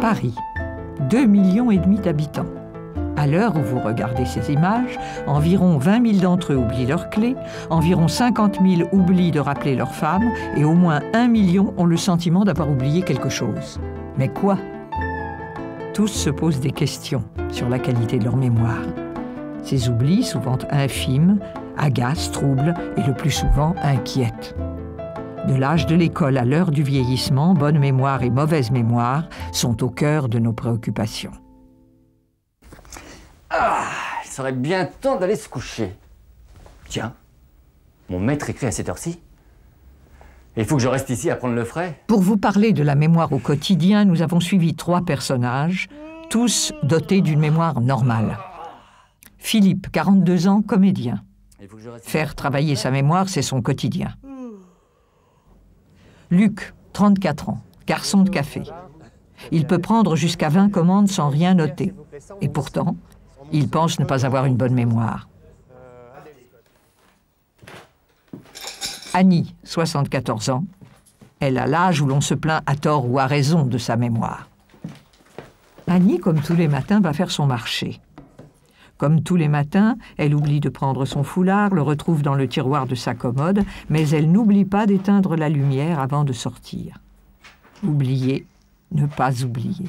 Paris, 2,5 millions d'habitants. À l'heure où vous regardez ces images, environ 20 000 d'entre eux oublient leurs clés, environ 50 000 oublient de rappeler leur femme et au moins 1 million ont le sentiment d'avoir oublié quelque chose. Mais quoi? Tous se posent des questions sur la qualité de leur mémoire. Ces oublis, souvent infimes, agacent, troublent et le plus souvent inquiètent. De l'âge de l'école à l'heure du vieillissement, bonne mémoire et mauvaise mémoire sont au cœur de nos préoccupations. Ah, il serait bien temps d'aller se coucher. Tiens, mon maître écrit à cette heure-ci. Il faut que je reste ici à prendre le frais. Pour vous parler de la mémoire au quotidien, nous avons suivi 3 personnages, tous dotés d'une mémoire normale. Philippe, 42 ans, comédien. Faire travailler sa mémoire, c'est son quotidien. Luc, 34 ans, garçon de café. Il peut prendre jusqu'à 20 commandes sans rien noter. Et pourtant, il pense ne pas avoir une bonne mémoire. Annie, 74 ans. Elle a l'âge où l'on se plaint à tort ou à raison de sa mémoire. Annie, comme tous les matins, va faire son marché. Comme tous les matins, elle oublie de prendre son foulard, le retrouve dans le tiroir de sa commode, mais elle n'oublie pas d'éteindre la lumière avant de sortir. Oublier, ne pas oublier.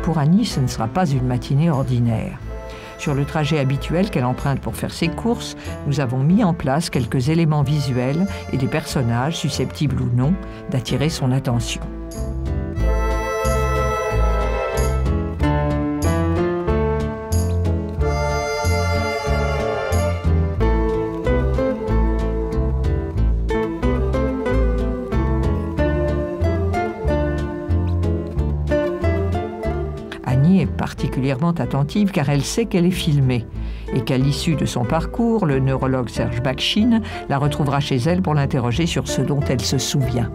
Pour Annie, ce ne sera pas une matinée ordinaire. Sur le trajet habituel qu'elle emprunte pour faire ses courses, nous avons mis en place quelques éléments visuels et des personnages susceptibles ou non d'attirer son attention. Annie est particulièrement attentive car elle sait qu'elle est filmée et qu'à l'issue de son parcours, le neurologue Serge Bakchine la retrouvera chez elle pour l'interroger sur ce dont elle se souvient.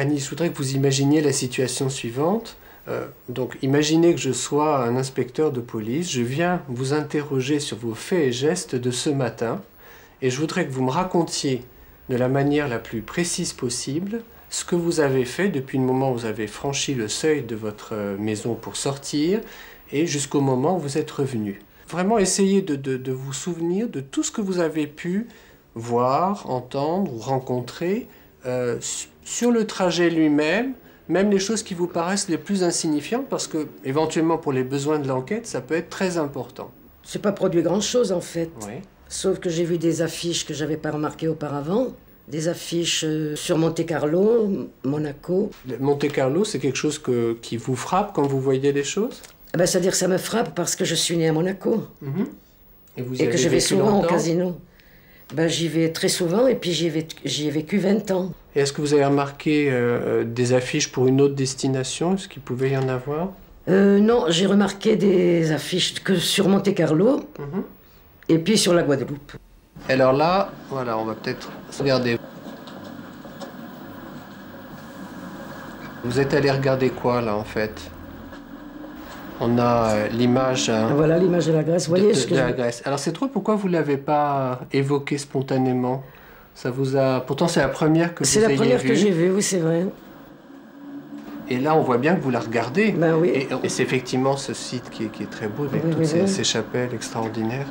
Annie, je voudrais que vous imaginiez la situation suivante. Donc, imaginez que je sois un inspecteur de police. Je viens vous interroger sur vos faits et gestes de ce matin. Et je voudrais que vous me racontiez de la manière la plus précise possible ce que vous avez fait depuis le moment où vous avez franchi le seuil de votre maison pour sortir et jusqu'au moment où vous êtes revenu. Vraiment, essayez de vous souvenir de tout ce que vous avez pu voir, entendre ou rencontrer sur le trajet lui-même, même les choses qui vous paraissent les plus insignifiantes, parce que, éventuellement, pour les besoins de l'enquête, ça peut être très important. C'est pas produit grand-chose, en fait. Oui. Sauf que j'ai vu des affiches que j'avais pas remarquées auparavant. Des affiches sur Monte-Carlo, Monaco. Monte-Carlo, c'est quelque chose qui vous frappe quand vous voyez les choses? Ben, c'est-à-dire que ça me frappe parce que je suis née à Monaco. Mm-hmm. Et que je vais souvent au casino. Ben, j'y vais très souvent et puis j'y ai vécu 20 ans. Et est-ce que vous avez remarqué des affiches pour une autre destination? Est-ce qu'il pouvait y en avoir? Non, j'ai remarqué des affiches que sur Monte-Carlo et puis sur la Guadeloupe. Alors là, voilà, on va peut-être regarder. Vous êtes allé regarder quoi, là, en fait? On a l'image... Voilà l'image de la Grèce. Vous voyez de la Grèce. Alors, c'est trop, pourquoi vous ne l'avez pas évoqué spontanément? Ça vous a... Pourtant, c'est la première que vous ayez vue. C'est la première que j'ai vue, oui, c'est vrai. Et là, on voit bien que vous la regardez. Ben oui. Et c'est effectivement ce site qui est très beau, avec toutes ces chapelles extraordinaires.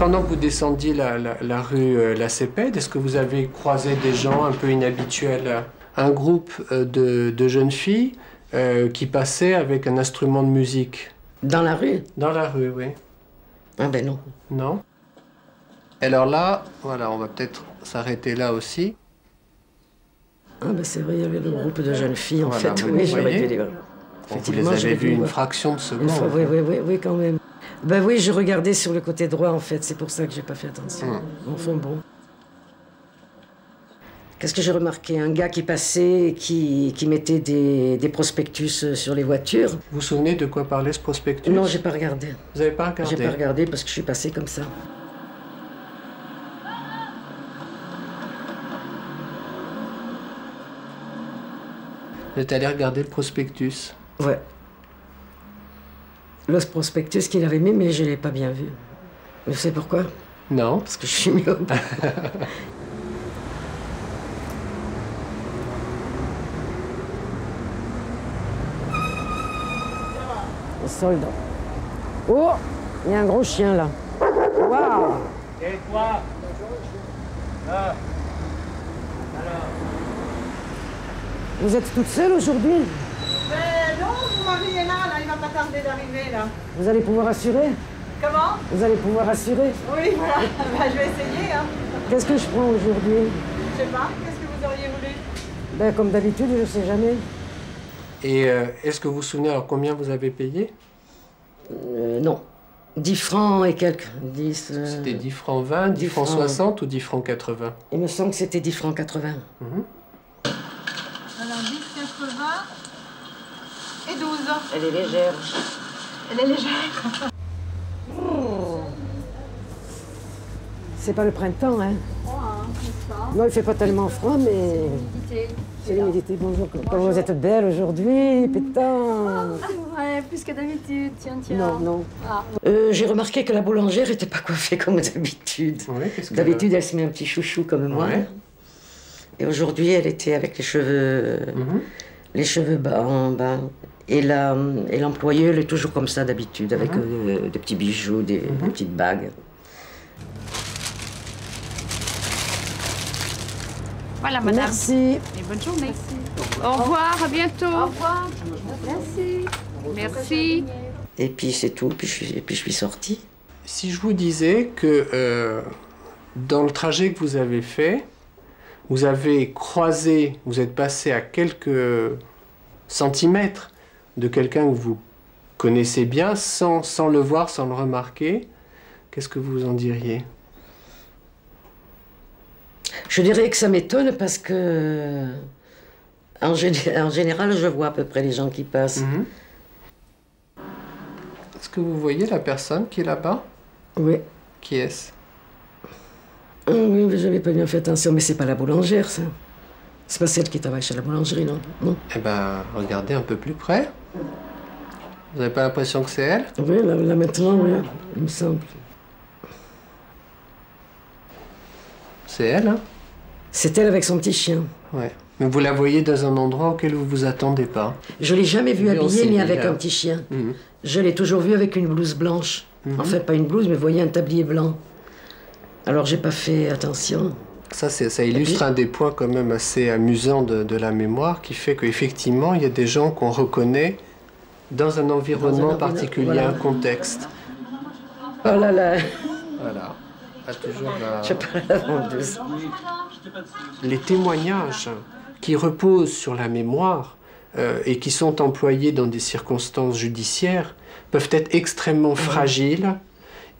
Pendant que vous descendiez la rue Lacépède, est-ce que vous avez croisé des gens un peu inhabituels? Un groupe de jeunes filles qui passaient avec un instrument de musique. Dans la rue? Dans la rue, oui. Ah ben non. Non? Alors là, voilà, on va peut-être s'arrêter là aussi. Ah ben c'est vrai, il y avait le groupe de jeunes filles, en Voilà, fait. vous Oui, les j'aurais voyez? dû les voir. Vous les avez vus une fraction de seconde. Oui, quand même. Ben oui, je regardais sur le côté droit, en fait. C'est pour ça que j'ai pas fait attention. Enfin bon. Qu'est-ce que j'ai remarqué? Un gars qui passait et qui mettait des prospectus sur les voitures. Vous vous souvenez de quoi parlait ce prospectus? Non, j'ai pas regardé. Vous n'avez pas regardé? J'ai pas regardé parce que je suis passée comme ça. Vous êtes allé regarder le prospectus? Ouais. Le prospectus qu'il avait mis, mais je l'ai pas bien vu. Vous savez pourquoi? Non. Parce que je suis myope. Les soldats. Oh, il y a un gros chien là. Waouh! Et toi? Là. Alors. Vous êtes toute seule aujourd'hui? Non, mon mari est là, il va pas tarder d'arriver là. Vous allez pouvoir assurer? Comment? Vous allez pouvoir assurer? Oui, voilà, bah, je vais essayer. Hein. Qu'est-ce que je prends aujourd'hui? Je sais pas, qu'est-ce que vous auriez voulu? Ben, comme d'habitude, je sais jamais. Et est-ce que vous vous souvenez alors combien vous avez payé? Non. 10 francs et quelques. 10, C'était 10 francs 20, 10 francs 60 ou 10 francs 80? Il me semble que c'était 10 francs 80. Alors 10, 80 et 12. Elle est légère. Elle est légère. C'est pas le printemps, hein? n'est-ce pas? Non, il fait pas tellement froid, mais... C'est l'humidité. Bonjour. Comment vous êtes belle aujourd'hui, putain. Ouais, plus que d'habitude, tiens. Non, non. Ah. J'ai remarqué que la boulangère n'était pas coiffée comme d'habitude. Oui, qu'est-ce que... D'habitude, elle se met un petit chouchou comme moi. Ouais. Et aujourd'hui, elle était avec les cheveux bas en bas. Et l'employé, elle est toujours comme ça d'habitude, avec des petits bijoux, des petites bagues. Voilà, madame. Merci. Et bonne journée. Au revoir, à bientôt. Au revoir. Merci. Merci. Et puis c'est tout, puis je suis sortie. Si je vous disais que dans le trajet que vous avez fait, vous avez croisé, vous êtes passé à quelques centimètres de quelqu'un que vous connaissez bien, sans le voir, sans le remarquer, qu'est-ce que vous en diriez? Je dirais que ça m'étonne parce que, en général, je vois à peu près les gens qui passent. Est-ce que vous voyez la personne qui est là-bas? Oui. Qui est-ce? Oui, mais j'avais pas bien fait attention, mais c'est pas la boulangère, ça. C'est pas celle qui travaille chez la boulangerie, non? Non. Eh ben, regardez un peu plus près. Vous n'avez pas l'impression que c'est elle? Oui, là maintenant, oui, il me semble. C'est elle, hein? C'est elle avec son petit chien. Ouais. Mais vous la voyez dans un endroit auquel vous vous attendez pas. Je l'ai jamais vue Oui, on habillée, s'est mais dit, avec là. un petit chien. Mhm. Je l'ai toujours vue avec une blouse blanche. Enfin, pas une blouse, mais vous voyez un tablier blanc. Alors, j'ai pas fait attention. Ça illustre un des points quand même assez amusants de la mémoire, qui fait qu'effectivement, il y a des gens qu'on reconnaît dans un environnement particulier, voilà. un contexte. Oh là là, Voilà. Ah, toujours je parle à la vendeuse. les témoignages qui reposent sur la mémoire et qui sont employés dans des circonstances judiciaires peuvent être extrêmement fragiles.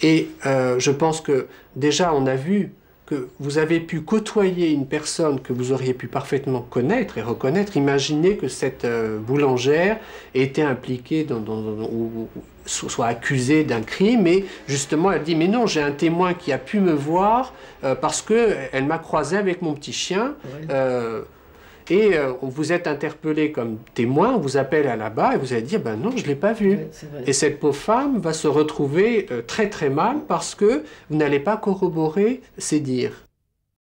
Et je pense que déjà on a vu que vous avez pu côtoyer une personne que vous auriez pu parfaitement connaître et reconnaître. Imaginez que cette boulangère était impliquée ou soit accusée d'un crime et justement elle dit « mais non, j'ai un témoin qui a pu me voir parce qu'elle m'a croisé avec mon petit chien et vous êtes interpellé comme témoin, on vous appelle à la barre et vous allez dire ben non, je ne l'ai pas vu. Ouais, c'est vrai. Et cette pauvre femme va se retrouver très très mal parce que vous n'allez pas corroborer ses dires.